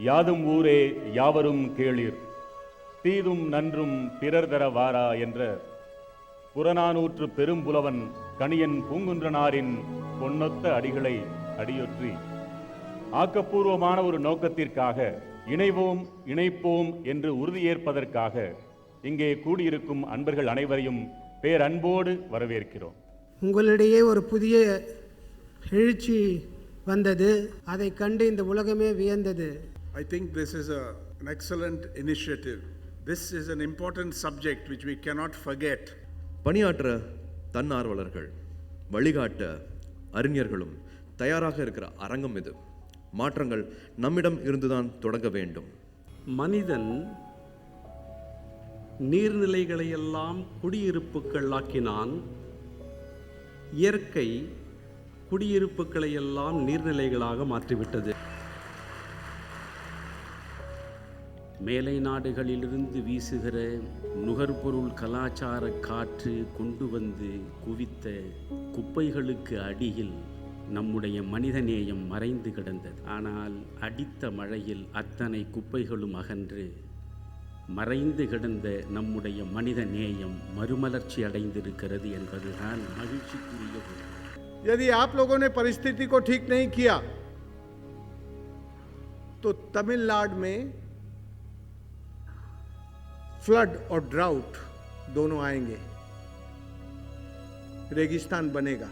யாதும் ஊரே யாவரும் கேளிர், தீதும் நன்றும் பிறர் தர வாரா என்ற புறநானூற்று பெரும்புலவன் கணியன் பூங்குன்றனாரின் பொன்னொத்த அடிகளை அடியொற்றி ஆக்கப்பூர்வமான ஒரு நோக்கத்திற்காக இணைவோம் இணைப்போம் என்று உறுதியேற்பதற்காக இங்கே கூடியிருக்கும் அன்பர்கள் அனைவரையும் பேரன்போடு வரவேற்கிறோம். உங்களிடையே ஒரு புதிய எழுச்சி வந்தது, அதை கண்டு இந்த உலகமே வியந்தது. I think this is an excellent initiative. This is an important subject which we cannot forget. பணியாற்ற தன்னார்வலர்கள், வழிகாட்ட அறிஞர்களும் தயாராக இருக்கிற அரங்கம் இது. மாற்றங்கள் நம்மிடம் இருந்துதான் தொடங்க வேண்டும். மனிதன் நீர்நிலைகளையெல்லாம் குடியிருப்புகள் ஆக்கினான். இயற்கை குடியிருப்புகளையெல்லாம் நீர்நிலைகளாக மாற்றிவிட்டது. மேலை நாடுகளிலிருந்து வீசுகிற நுகர்பொருள் கலாச்சார காற்று கொண்டு வந்து குவித்த குப்பைகளுக்கு அடியில் நம்முடைய மனிதநேயம் மறைந்து கிடந்தது. ஆனால் அடித்த மழையில் அத்தனை குப்பைகளும் அகன்று மறைந்து கிடந்த நம்முடைய மனித நேயம் மறுமலர்ச்சி அடைந்திருக்கிறது என்பதுதான் மகிழ்ச்சிக்குரிய ஒன்று. यदि आप लोगों ने परिस्थिति को ठीक नहीं किया तो तमिलनाडु में फ्लड और ड्राउट दोनों आएंगे, रेगिस्तान बनेगा.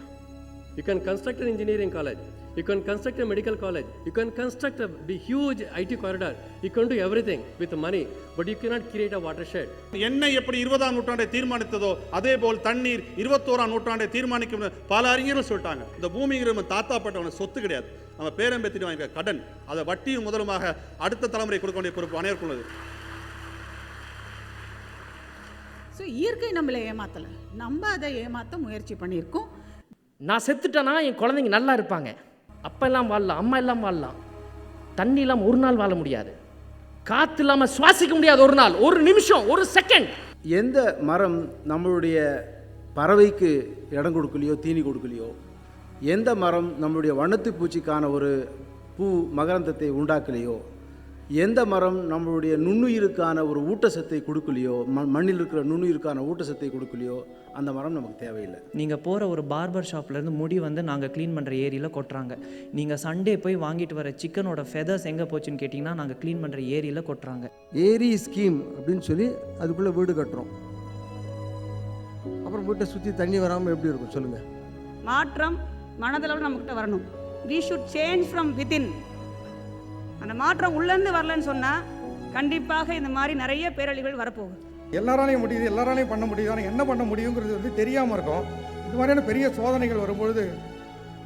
You can construct an engineering college, you can construct a medical college, you can construct a huge IT corridor, you can do everything with money, but you cannot create a watershed. எண்ணெய் எப்படி 20ஆம் நூற்றாண்டை தீர்மானித்ததோ அதே போல் தண்ணீர் 21ஆம் நூற்றாண்டை தீர்மானிக்கும் பல அறிஞர்கள் சொல்லிட்டாங்க. இந்த பூமிங்கிற தாத்தா பட்டவன சொத்து கிடையாது, நம்ம பேரம்பேத்திட்டு வாங்கிற கடன். அதை வட்டியும் முதலுமாக அடுத்த தலைமுறை கொடுக்க வேண்டிய பொறுப்பு அனைவருக்கும் உள்ளது. ஸோ இயற்கை நம்மளை ஏமாத்தலை, நம்ம அதை ஏமாற்ற முயற்சி பண்ணியிருக்கோம். நான் செத்துட்டேன்னா என் குழந்தைங்க நல்லா இருப்பாங்க. அப்பா எல்லாம் வாழலாம், அம்மா எல்லாம் வாழலாம். தண்ணி இல்லாமல் ஒரு நாள் வாழ முடியாது, காற்று இல்லாமல் சுவாசிக்க முடியாது ஒரு நாள், ஒரு நிமிஷம், ஒரு செகண்ட். எந்த மரம் நம்மளுடைய பறவைக்கு இடம் கொடுக்கலையோ, தீனி கொடுக்கலையோ, எந்த மரம் நம்மளுடைய வண்ணத்து பூச்சிக்கான ஒரு பூ மகரந்தத்தை உண்டாக்கலையோ, எந்த மரம் நம்மளுடைய நுண்ணுயிருக்கான ஒரு ஊட்டச்சத்தை கொடுக்கலையோ, மண்ணில் இருக்கிற நுண்ணுயிருக்கான ஊட்டச்சத்தை கொடுக்கலையோ, அந்த மரம் நமக்கு தேவையில்லை. நீங்கள் போகிற ஒரு பார்பர் ஷாப்லேருந்து முடி வந்து நாங்கள் க்ளீன் பண்ணுற ஏரியில் கொட்டுறாங்க. நீங்கள் சண்டே போய் வாங்கிட்டு வர சிக்கனோட ஃபெதர்ஸ் எங்கே போச்சுன்னு கேட்டிங்கன்னா நாங்கள் க்ளீன் பண்ணுற ஏரியில் கொட்டுறாங்க. ஏரி ஸ்கீம் அப்படின்னு சொல்லி அதுக்குள்ளே வீடு கட்டுறோம். அப்புறம் வீட்டை சுற்றி தண்ணி வராமல் எப்படி இருக்கும் சொல்லுங்கள்? மாற்றம் மனதளவில் நம்மக்கிட்ட வரணும். we should change from within. அந்த மாற்றம் உள்ளேருந்து வரலன்னு சொன்னால் கண்டிப்பாக இந்த மாதிரி நிறைய பேரழிவுகள் வரப்போகுது. எல்லாராலையும் முடியுது, எல்லாராலையும் பண்ண முடியுது, ஆனால் என்ன பண்ண முடியுங்கிறது வந்து தெரியாமல் இருக்கும். இது மாதிரியான பெரிய சோதனைகள் வரும்பொழுது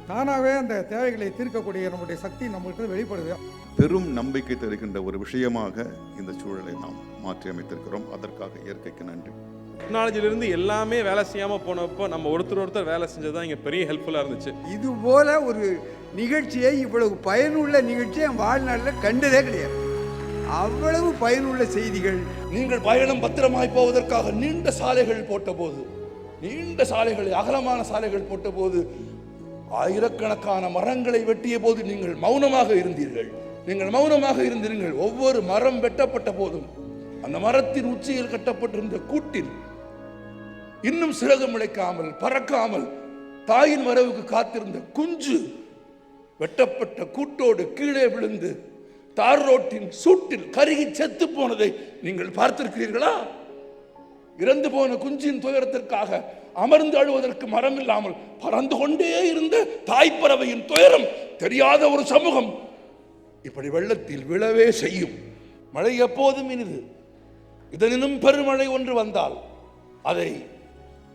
தானாகவே அந்த தேவைகளை தீர்க்கக்கூடிய நம்முடைய சக்தி நம்மகிட்ட வெளிப்படுது. பெரும் நம்பிக்கை தருகின்ற ஒரு விஷயமாக இந்த சூழலை நாம் மாற்றி அமைத்திருக்கிறோம். அதற்காக இயற்கைக்கு நன்றி. டெக்னாலஜிலிருந்து எல்லாமே வேலை செய்யாமல் போனப்போ நம்ம ஒருத்தர் வேலை செஞ்சது தான் இங்கே பெரிய ஹெல்ப்ஃபுல்லாக இருந்துச்சு. இது போல ஒரு நிகழ்ச்சியை, இவ்வளவு பயனுள்ள நிகழ்ச்சியை என் வாழ்நாளில் கண்டதே கிடையாது. அவ்வளவு பயனுள்ள செய்திகள். நீங்கள் பயணம் பத்திரமாய் போவதற்காக நீண்ட சாலைகள் போட்ட போது, நீண்ட சாலைகள், அகலமான சாலைகள் போட்ட போது, ஆயிரக்கணக்கான மரங்களை வெட்டிய போது நீங்கள் மௌனமாக இருந்தீர்கள். நீங்கள் மௌனமாக இருந்தீர்கள். ஒவ்வொரு மரம் வெட்டப்பட்ட போதும் அந்த மரத்தின் உச்சியில் கட்டப்பட்டிருந்த கூட்டில் இன்னும் சிறகு முளைக்காமல் பறக்காமல் தாயின் வரவுக்கு காத்திருந்த குஞ்சு வெட்டப்பட்ட கூட்டோடு கீழே விழுந்து தார் ரோட்டின் சூட்டில் கருகி செத்து போனதை நீங்கள் பார்த்திருக்கிறீர்களா? இறந்து போன குஞ்சின் துயரத்திற்காக அமர்ந்து அழுவதற்கு மரம் இல்லாமல் பறந்து கொண்டே இருந்த தாய்ப்பறவையின் துயரம் தெரியாத ஒரு சமூகம் இப்படி வெள்ளத்தில் விழவே செய்யும். மழை எப்போதும் இனிது. இதனினும் பெருமழை ஒன்று வந்தால் அதை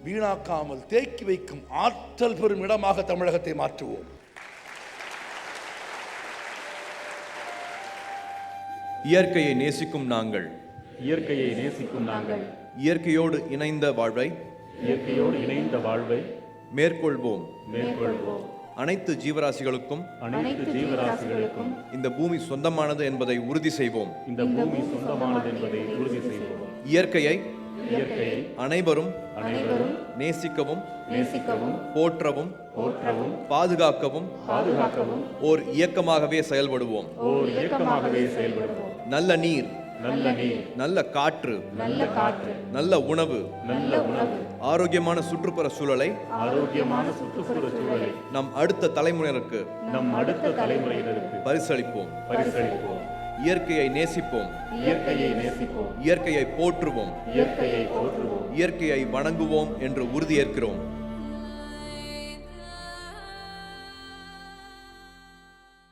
வீணாக்காமல் தேக்கி வைக்கும் ஆற்றல் பெறும் இடமாக தமிழகத்தை மாற்றுவோம். இயற்கையை நேசிக்கும் நாங்கள், இயற்கையை நேசிக்கும் நாங்கள் இயற்கையோடு இணைந்த வாழ்வை மேற்கொள்வோம். அனைத்து ஜீவராசிகளுக்கும் இந்த பூமி சொந்தமானது என்பதை உறுதி செய்வோம். இயற்கையை இயற்கையை அனைவரும் அனைவரும் நேசிக்கவும் நேசிக்கவும் போற்றவும் போற்றவும் பாதுகாக்கவும் பாதுகாக்கவும் ஓர் இயக்கமாகவே செயல்படுவோம். ஓர் இயக்கமாகவே செயல்படுவோம். நல்ல நீர், நல்ல நீர், நல்ல காற்று, நல்ல காற்று, நல்ல உணவு, நல்ல உணவு, ஆரோக்கியமான சுற்றுப்புற சூழலை ஆரோக்கியமான சுற்றுப்புற சூழலை நம் அடுத்த தலைமுறையினருக்கு நம் அடுத்த தலைமுறையினருக்கு பரிசளிப்போம். பரிசளிப்போம். இயற்கையை நேசிப்போம். இயற்கையை நேசிப்போம். இயற்கையை போற்றுவோம். இயற்கையை போற்றுவோம். இயற்கையை வணங்குவோம் என்று உறுதியேற்கிறோம்.